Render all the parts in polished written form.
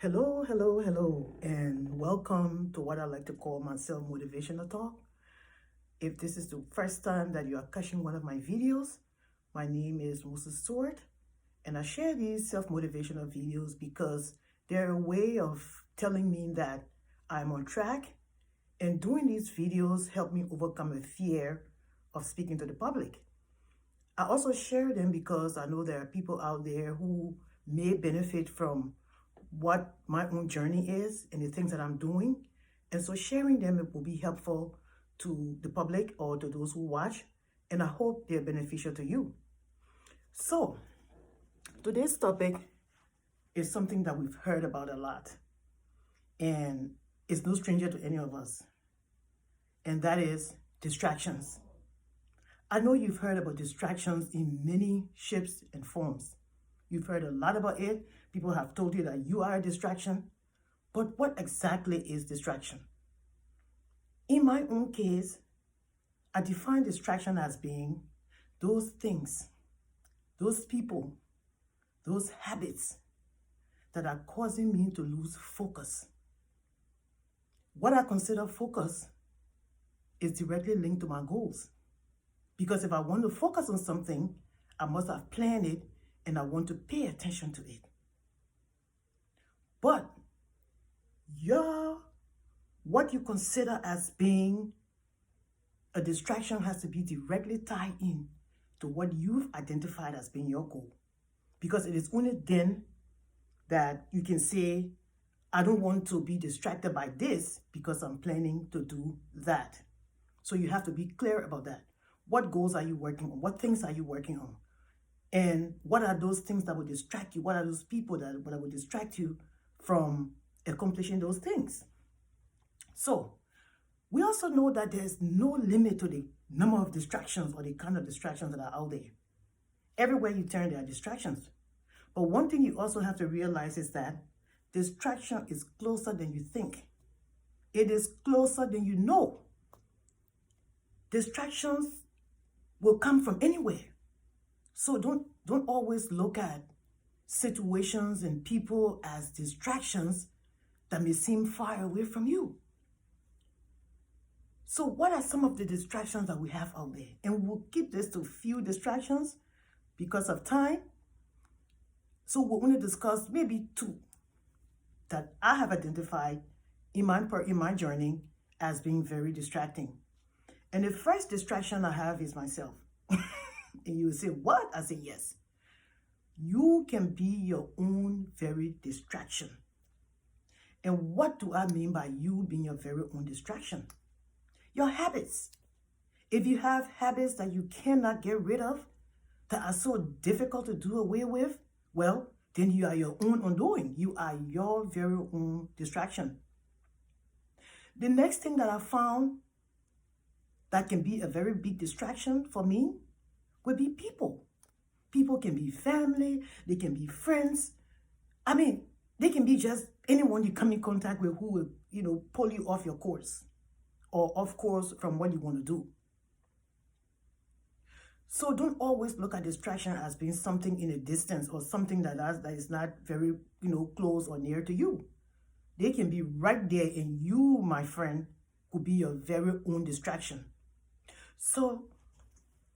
Hello, hello, hello, and welcome to what I like to call my self-motivational talk. If this is the first time that you are catching one of my videos, my name is Moses Stewart, and I share these self-motivational videos because they're a way of telling me that I'm on track, and doing these videos help me overcome a fear of speaking to the public. I also share them because I know there are people out there who may benefit from what my own journey is and the things that I'm doing. And so sharing them will be helpful to the public or to those who watch. And I hope they're beneficial to you. So today's topic is something that we've heard about a lot. And it's no stranger to any of us. And that is distractions. I know you've heard about distractions in many shapes and forms. You've heard a lot about it. People have told you that you are a distraction. But what exactly is distraction? In my own case, I define distraction as being those things, those people, those habits that are causing me to lose focus. What I consider focus is directly linked to my goals. Because if I want to focus on something, I must have planned it and I want to pay attention to it. But what you consider as being a distraction has to be directly tied in to what you've identified as being your goal. Because it is only then that you can say, I don't want to be distracted by this because I'm planning to do that. So you have to be clear about that. What goals are you working on? What things are you working on? And what are those things that will distract you? What are those people that will distract you from accomplishing those things? So we also know that there's no limit to the number of distractions or the kind of distractions that are out there. Everywhere you turn, there are distractions. But one thing you also have to realize is that distraction is closer than you think. It is closer than you know. Distractions will come from anywhere. So don't always look at situations and people as distractions that may seem far away from you. So what are some of the distractions that we have out there? And we'll keep this to few distractions because of time. So we're going to discuss maybe two that I have identified in my journey as being very distracting. And the first distraction I have is myself. And you say, what? I say, yes. You can be your own very distraction. And what do I mean by you being your very own distraction? Your habits. If you have habits that you cannot get rid of, that are so difficult to do away with, well, then you are your own undoing. You are your very own distraction. The next thing that I found that can be a very big distraction for me would be people. People can be family, they can be friends. I mean, they can be just anyone you come in contact with who will, pull you off your course or off course from what you want to do. So don't always look at distraction as being something in a distance or something that is not very, close or near to you. They can be right there, and you, my friend, could be your very own distraction. So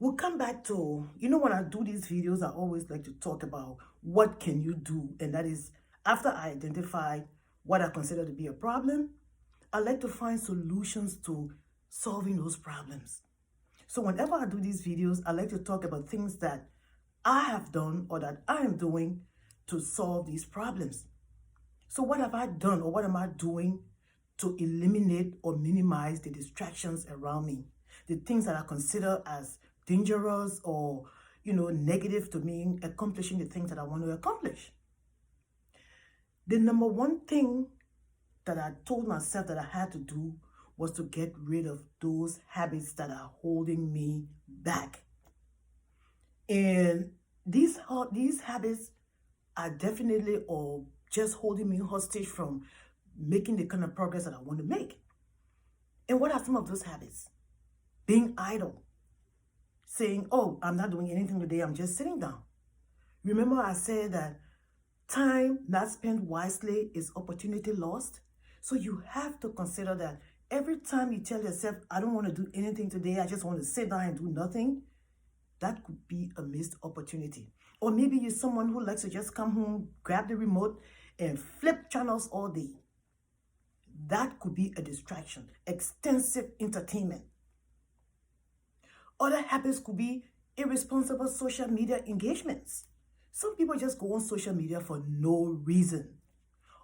we'll come back to, when I do these videos, I always like to talk about what can you do. And that is after I identify what I consider to be a problem, I like to find solutions to solving those problems. So whenever I do these videos, I like to talk about things that I have done or that I am doing to solve these problems. So what have I done or what am I doing to eliminate or minimize the distractions around me? The things that I consider as dangerous or, negative to me accomplishing the things that I want to accomplish. The number one thing that I told myself that I had to do was to get rid of those habits that are holding me back. And these habits are definitely or just holding me hostage from making the kind of progress that I want to make. And what are some of those habits? Being idle. Saying, oh, I'm not doing anything today, I'm just sitting down. Remember I said that Time not spent wisely is opportunity lost. So you have to consider that every time you tell yourself, I don't want to do anything today, I just want to sit down and do nothing, that could be a missed opportunity. Or maybe you're someone who likes to just come home, grab the remote, and flip channels all day. That could be a distraction. Extensive entertainment. Other habits could be irresponsible social media engagements. Some people just go on social media for no reason.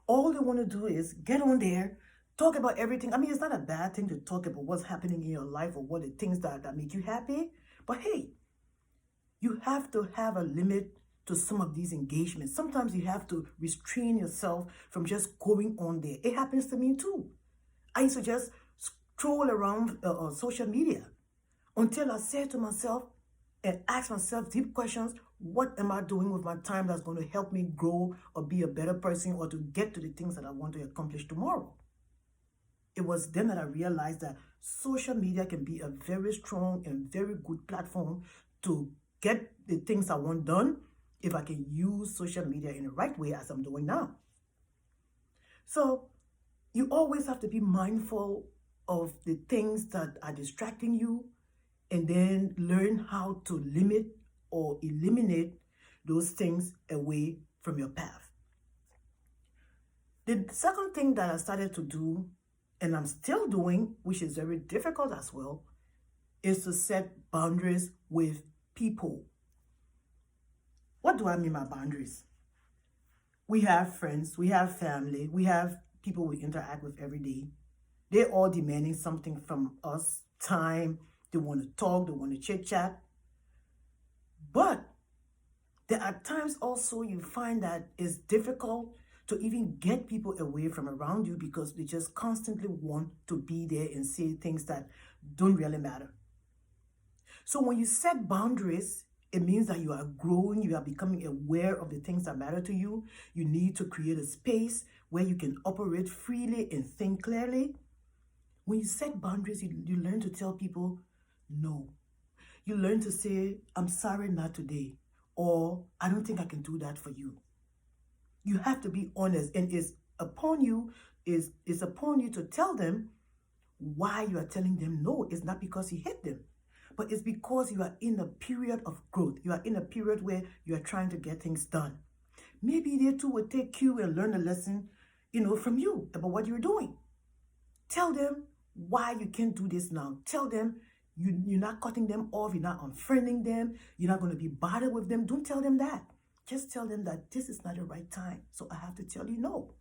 All they want to do is get on there, talk about everything. I mean, it's not a bad thing to talk about what's happening in your life or what the things that make you happy. But hey, you have to have a limit to some of these engagements. Sometimes you have to restrain yourself from just going on there. It happens to me too. I used to just scroll around on social media until I said to myself and ask myself deep questions. What am I doing with my time that's going to help me grow or be a better person or to get to the things that I want to accomplish tomorrow? It was then that I realized that social media can be a very strong and very good platform to get the things I want done if I can use social media in the right way as I'm doing now. So you always have to be mindful of the things that are distracting you and then learn how to limit or eliminate those things away from your path. The second thing that I started to do, and I'm still doing, which is very difficult as well, is to set boundaries with people. What do I mean by boundaries? We have friends, we have family, we have people we interact with every day. They're all demanding something from us, time. They want to talk, they want to chit chat. But there are times also you find that it's difficult to even get people away from around you because they just constantly want to be there and say things that don't really matter. So when you set boundaries, it means that you are growing, you are becoming aware of the things that matter to you. You need to create a space where you can operate freely and think clearly. When you set boundaries, you learn to tell people no. You learn to say, I'm sorry, not today, or I don't think I can do that for you. You have to be honest, and it's upon you to tell them why you are telling them no. It's not because you hate them, but it's because you are in a period of growth. You are in a period where you are trying to get things done. Maybe they too will take cue and learn a lesson, from you about what you're doing. Tell them why you can't do this now. Tell them you're not cutting them off. You're not unfriending them. You're not going to be bothered with them. Don't tell them that. Just tell them that this is not the right time. So I have to tell you no.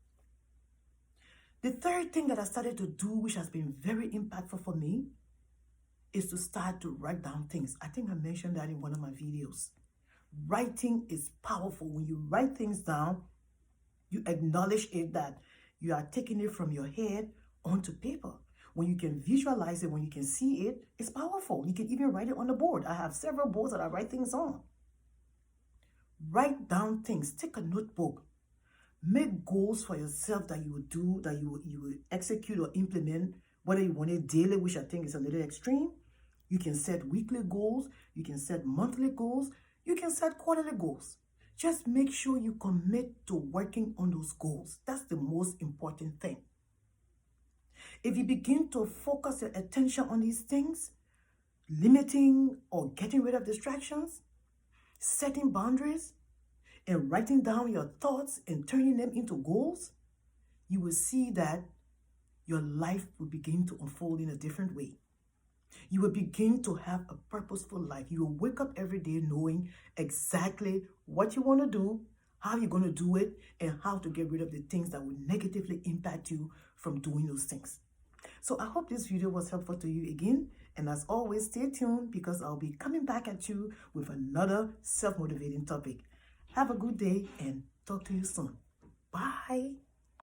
The third thing that I started to do, which has been very impactful for me, is to start to write down things. I think I mentioned that in one of my videos. Writing is powerful. When you write things down, you acknowledge it that you are taking it from your head onto paper. When you can visualize it, when you can see it, it's powerful. You can even write it on the board. I have several boards that I write things on. Write down things. Take a notebook. Make goals for yourself that you would do, that you will execute or implement, whether you want it daily, which I think is a little extreme. You can set weekly goals. You can set monthly goals. You can set quarterly goals. Just make sure you commit to working on those goals. That's the most important thing. If you begin to focus your attention on these things, limiting or getting rid of distractions, setting boundaries, and writing down your thoughts and turning them into goals, you will see that your life will begin to unfold in a different way. You will begin to have a purposeful life. You will wake up every day knowing exactly what you want to do, how you're going to do it, and how to get rid of the things that will negatively impact you from doing those things. So I hope this video was helpful to you again. And as always, stay tuned because I'll be coming back at you with another self-motivating topic. Have a good day and talk to you soon. Bye.